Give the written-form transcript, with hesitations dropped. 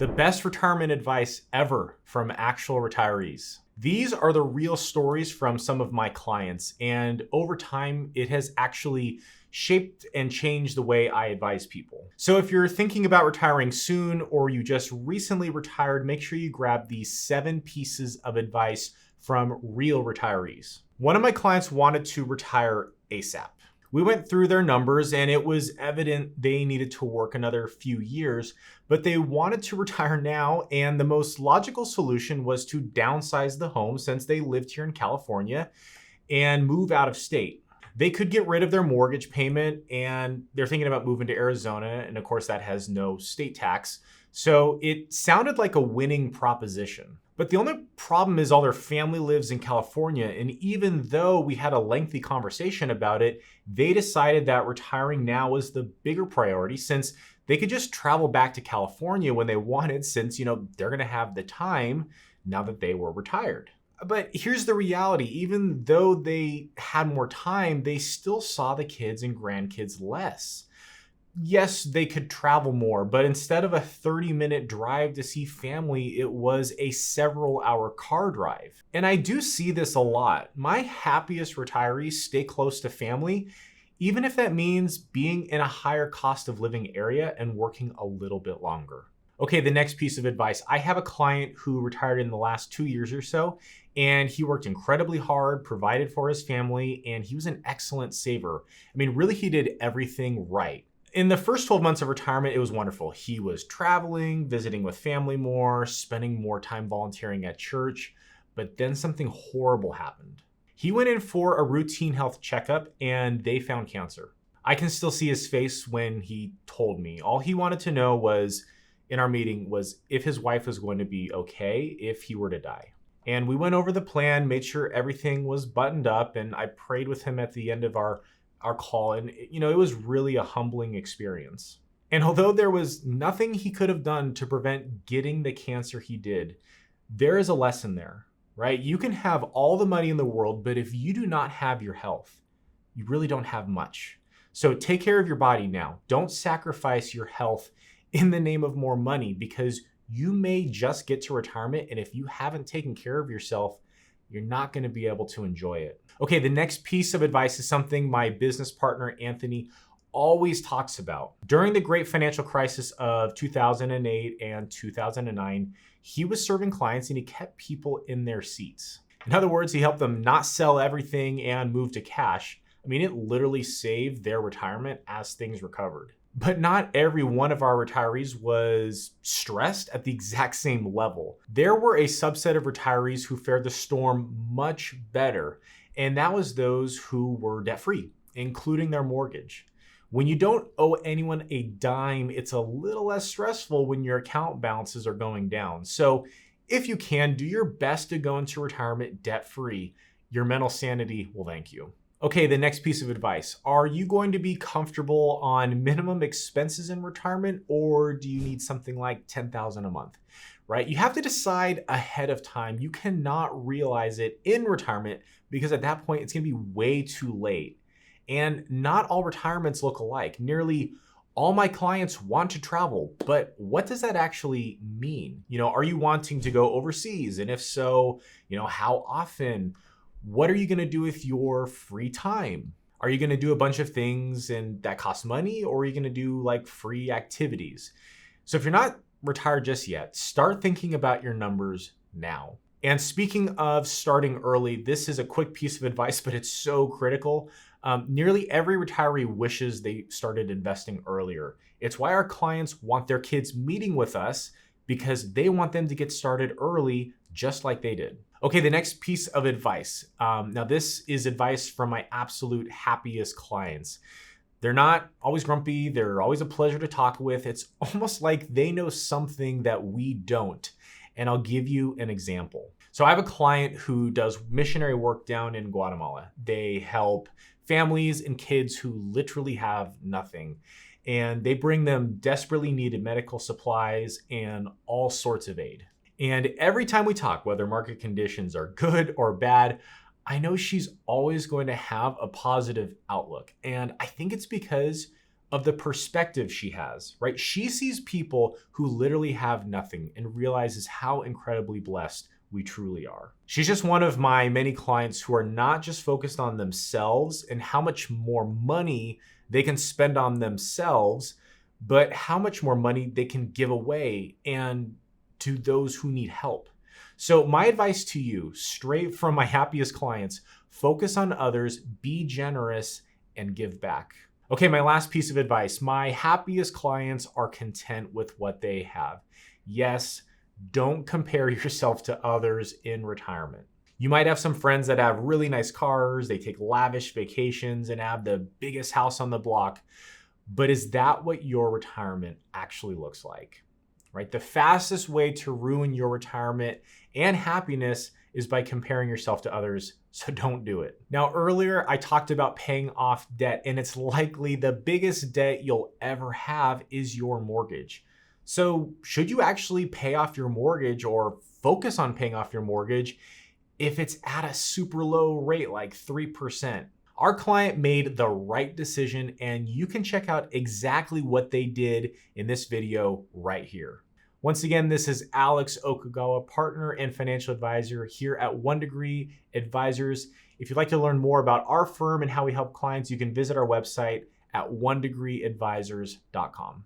The best retirement advice ever from actual retirees. These are the real stories from some of my clients, and over time, it has actually shaped and changed the way I advise people. So if you're thinking about retiring soon or you just recently retired, make sure you grab these 7 pieces of advice from real retirees. One of my clients wanted to retire ASAP. We went through their numbers and it was evident they needed to work another few years, but they wanted to retire now, and the most logical solution was to downsize the home since they lived here in California and move out of state. They could get rid of their mortgage payment, and they're thinking about moving to Arizona, and of course that has no state tax. So it sounded like a winning proposition. But the only problem is all their family lives in California, and even though we had a lengthy conversation about it, they decided that retiring now was the bigger priority since they could just travel back to California when they wanted, since, they're going to have the time now that they were retired. But here's the reality. Even though they had more time, they still saw the kids and grandkids less. Yes, they could travel more, but instead of a 30-minute drive to see family, it was a several-hour car drive. And I do see this a lot. My happiest retirees stay close to family, even if that means being in a higher cost of living area and working a little bit longer. Okay, the next piece of advice. I have a client who retired in the last 2 years or so, and he worked incredibly hard, provided for his family, and he was an excellent saver. Really, he did everything right. In the first 12 months of retirement, it was wonderful. He was traveling, visiting with family more, spending more time volunteering at church, but then something horrible happened. He went in for a routine health checkup and they found cancer. I can still see his face when he told me. All he wanted to know was, in our meeting, was if his wife was going to be okay if he were to die. And we went over the plan, made sure everything was buttoned up, and I prayed with him at the end of our call, and it was really a humbling experience. And although there was nothing he could have done to prevent getting the cancer he did, there is a lesson there, right? You can have all the money in the world, but if you do not have your health, you really don't have much. So take care of your body now. Don't sacrifice your health in the name of more money, because you may just get to retirement, and if you haven't taken care of yourself, you're not going to be able to enjoy it. Okay, the next piece of advice is something my business partner, Anthony, always talks about. During the great financial crisis of 2008 and 2009, he was serving clients and he kept people in their seats. In other words, he helped them not sell everything and move to cash. It literally saved their retirement as things recovered. But not every one of our retirees was stressed at the exact same level. There were a subset of retirees who fared the storm much better, and that was those who were debt-free, including their mortgage. When you don't owe anyone a dime, it's a little less stressful when your account balances are going down. So if you can, do your best to go into retirement debt-free. Your mental sanity will thank you. Okay, the next piece of advice. Are you going to be comfortable on minimum expenses in retirement, or do you need something like $10,000 a month, right? You have to decide ahead of time. You cannot realize it in retirement because at that point, it's gonna be way too late. And not all retirements look alike. Nearly all my clients want to travel, but what does that actually mean? Are you wanting to go overseas? And if so, how often? What are you going to do with your free time? Are you going to do a bunch of things and that cost money, or are you going to do like free activities? So if you're not retired just yet, start thinking about your numbers now. And speaking of starting early, this is a quick piece of advice, but it's so critical. Nearly every retiree wishes they started investing earlier. It's why our clients want their kids meeting with us, because they want them to get started early just like they did. Okay, the next piece of advice. Now this is advice from my absolute happiest clients. They're not always grumpy. They're always a pleasure to talk with. It's almost like they know something that we don't. And I'll give you an example. So I have a client who does missionary work down in Guatemala. They help families and kids who literally have nothing. And they bring them desperately needed medical supplies and all sorts of aid. And every time we talk, whether market conditions are good or bad, I know she's always going to have a positive outlook. And I think it's because of the perspective she has, right? She sees people who literally have nothing and realizes how incredibly blessed we truly are. She's just one of my many clients who are not just focused on themselves and how much more money they can spend on themselves, but how much more money they can give away and to those who need help. So my advice to you, straight from my happiest clients, focus on others, be generous, and give back. Okay, my last piece of advice. My happiest clients are content with what they have. Yes, don't compare yourself to others in retirement. You might have some friends that have really nice cars, they take lavish vacations and have the biggest house on the block. But is that what your retirement actually looks like? Right? The fastest way to ruin your retirement and happiness is by comparing yourself to others, so don't do it. Now, earlier I talked about paying off debt, and it's likely the biggest debt you'll ever have is your mortgage. So should you actually pay off your mortgage or focus on paying off your mortgage if it's at a super low rate like 3%? Our client made the right decision, and you can check out exactly what they did in this video right here. Once again, this is Alex Okugawa, partner and financial advisor here at 1 Degree Advisors. If you'd like to learn more about our firm and how we help clients, you can visit our website at onedegreeadvisors.com.